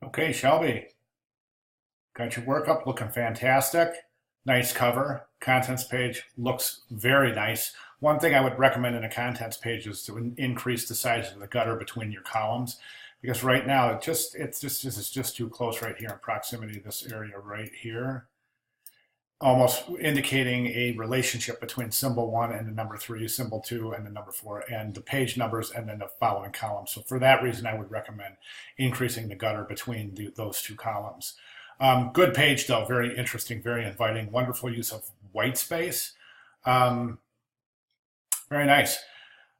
Okay, Shelby, got your work up looking fantastic. Nice cover. Contents page looks very nice. One thing I would recommend in a contents page is to increase the size of the gutter between your columns because right now it's just too close right here in proximity to this area right here, almost indicating a relationship between symbol one and the number three, symbol two and the number four, and the page numbers and then the following columns. So for that reason, I would recommend increasing the gutter between those two columns. Good page though, very interesting, very inviting, wonderful use of white space. Um, Very nice.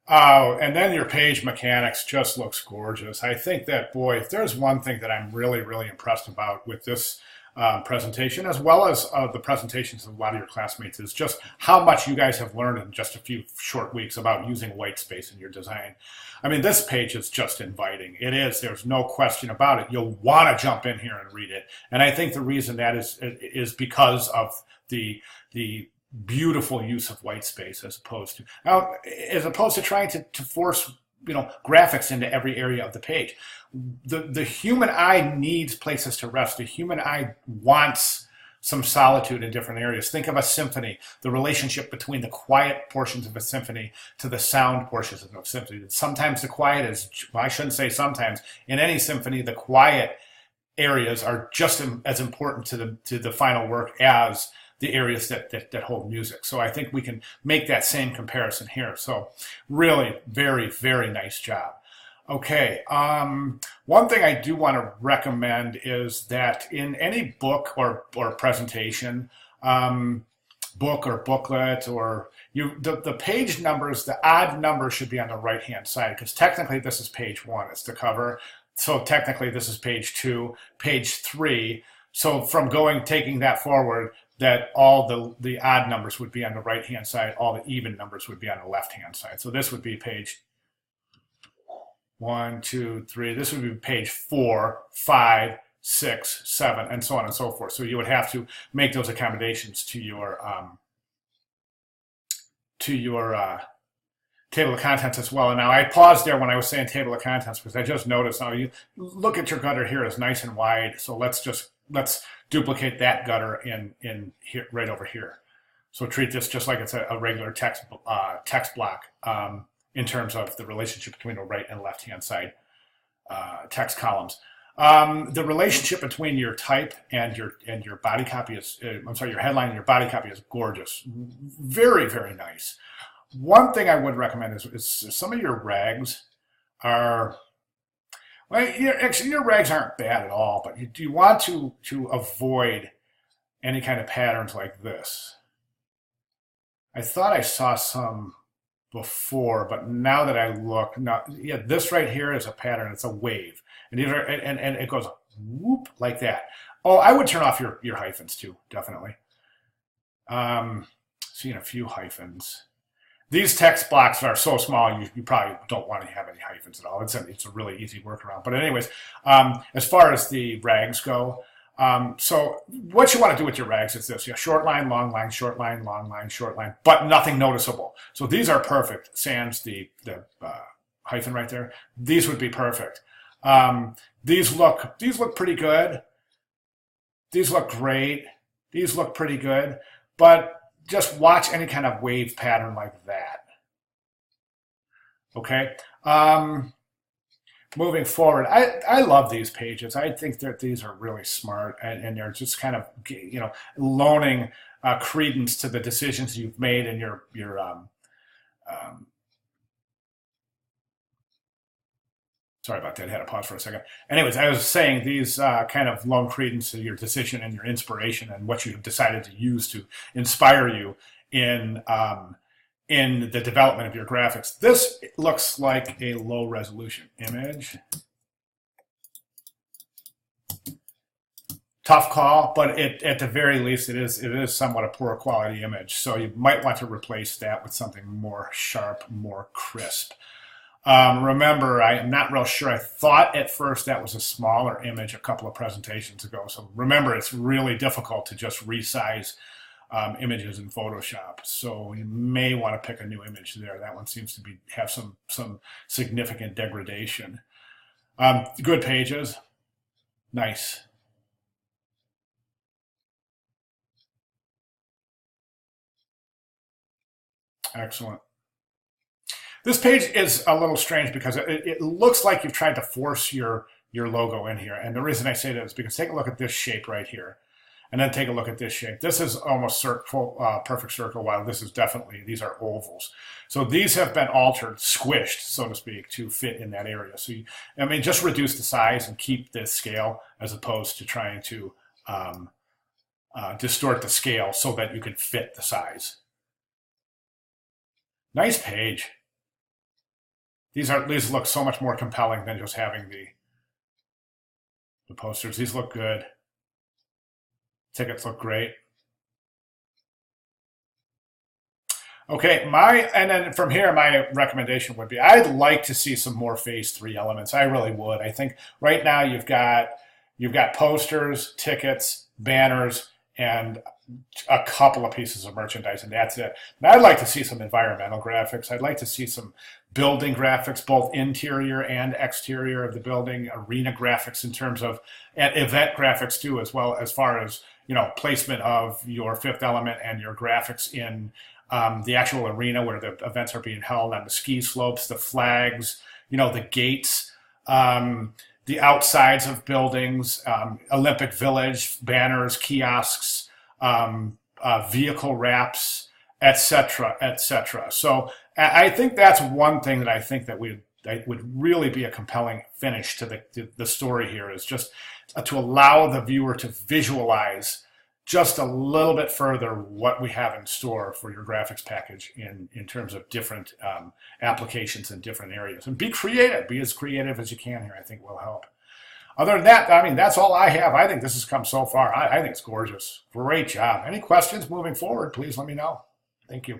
And then your page mechanics just looks gorgeous. I think that, boy, if there's one thing that I'm really, really impressed about with this presentation, as well as the presentations of a lot of your classmates, is just how much you guys have learned in just a few short weeks about using white space in your design. I mean, this page is just inviting. It is. There's no question about it. You'll want to jump in here and read it. And I think the reason that is because of the beautiful use of white space as opposed to trying to force graphics into every area of the page. The human eye needs places to rest. The human eye wants some solitude in different areas. Think of a symphony, the relationship between the quiet portions of a symphony to the sound portions of a symphony. Sometimes the quiet is, well, I shouldn't say sometimes, in any symphony, the quiet areas are just as important to the final work as the areas that hold music. So I think we can make that same comparison here. So really, very, very nice job. Okay, one thing I do want to recommend is that in any book or presentation, book or booklet, or the page numbers, the odd number should be on the right hand side, because technically this is page one, it's the cover. So technically this is page two, page three. So from taking that forward, that all the odd numbers would be on the right hand side, all the even numbers would be on the left hand side. So this would be page one, two, three. This would be page four, five, six, seven, and so on and so forth. So you would have to make those accommodations to your table of contents as well. And now I paused there when I was saying table of contents because I just noticed now you look at your gutter here is nice and wide. So let's duplicate that gutter in here, right over here. So treat this just like it's a regular text block in terms of the relationship between the right and left hand side text columns. The relationship between your type and your body copy is, your headline and your body copy is gorgeous. Very, very nice. One thing I would recommend is some of your rags are, well, actually your rags aren't bad at all, but you want to avoid any kind of patterns like this. I thought I saw some before, but now that I look, this right here is a pattern. It's a wave, and it goes whoop like that. Oh, I would turn off your hyphens too, definitely. Seeing a few hyphens. These text blocks are so small, you probably don't want to have any hyphens at all. It's a really easy workaround. But anyways, as far as the rags go, so what you want to do with your rags is this: short line, long line, short line, long line, short line, but nothing noticeable. So these are perfect. Sans the hyphen right there. These would be perfect. These look pretty good. These look great. These look pretty good, but just watch any kind of wave pattern like that. Okay. Moving forward, I love these pages. I think that these are really smart, and they're just kind of loaning credence to the decisions you've made in your sorry about that. I had to pause for a second. Anyways, I was saying these kind of loan credence to your decision and your inspiration and what you have decided to use to inspire you in the development of your graphics. This looks like a low resolution image. Tough call, but at the very least, it is somewhat a poor quality image. So you might want to replace that with something more sharp, more crisp. Remember, I'm not real sure. I thought at first that was a smaller image a couple of presentations ago. So remember, it's really difficult to just resize images in Photoshop. So you may want to pick a new image there. That one seems to have some significant degradation. Good pages. Nice. Excellent. This page is a little strange because it looks like you've tried to force your logo in here. And the reason I say that is because take a look at this shape right here. And then take a look at this shape. This is almost perfect circle, while this is definitely, these are ovals. So these have been altered, squished, so to speak, to fit in that area. So, I mean, just reduce the size and keep this scale as opposed to trying to distort the scale so that you can fit the size. Nice page. These look so much more compelling than just having the posters. These look good. Tickets look great. Okay, and then from here, my recommendation would be I'd like to see some more phase 3 elements. I really would. I think right now you've got posters, tickets, banners, and a couple of pieces of merchandise, and that's it. And I'd like to see some environmental graphics. I'd like to see some building graphics, both interior and exterior of the building, arena graphics in terms of, and event graphics too, as well as far as, you know, placement of your Fifth Element and your graphics in the actual arena where the events are being held, on the ski slopes, the flags, you know, the gates, the outsides of buildings, Olympic Village, banners, kiosks, vehicle wraps, etc., etc. So I think that's one thing that I think that would really be a compelling finish to the story here, is just to allow the viewer to visualize just a little bit further what we have in store for your graphics package in terms of different applications in different areas. And be creative. Be as creative as you can here, I think will help. Other than that, I mean, that's all I have. I think this has come so far. I think it's gorgeous. Great job. Any questions moving forward, please let me know. Thank you.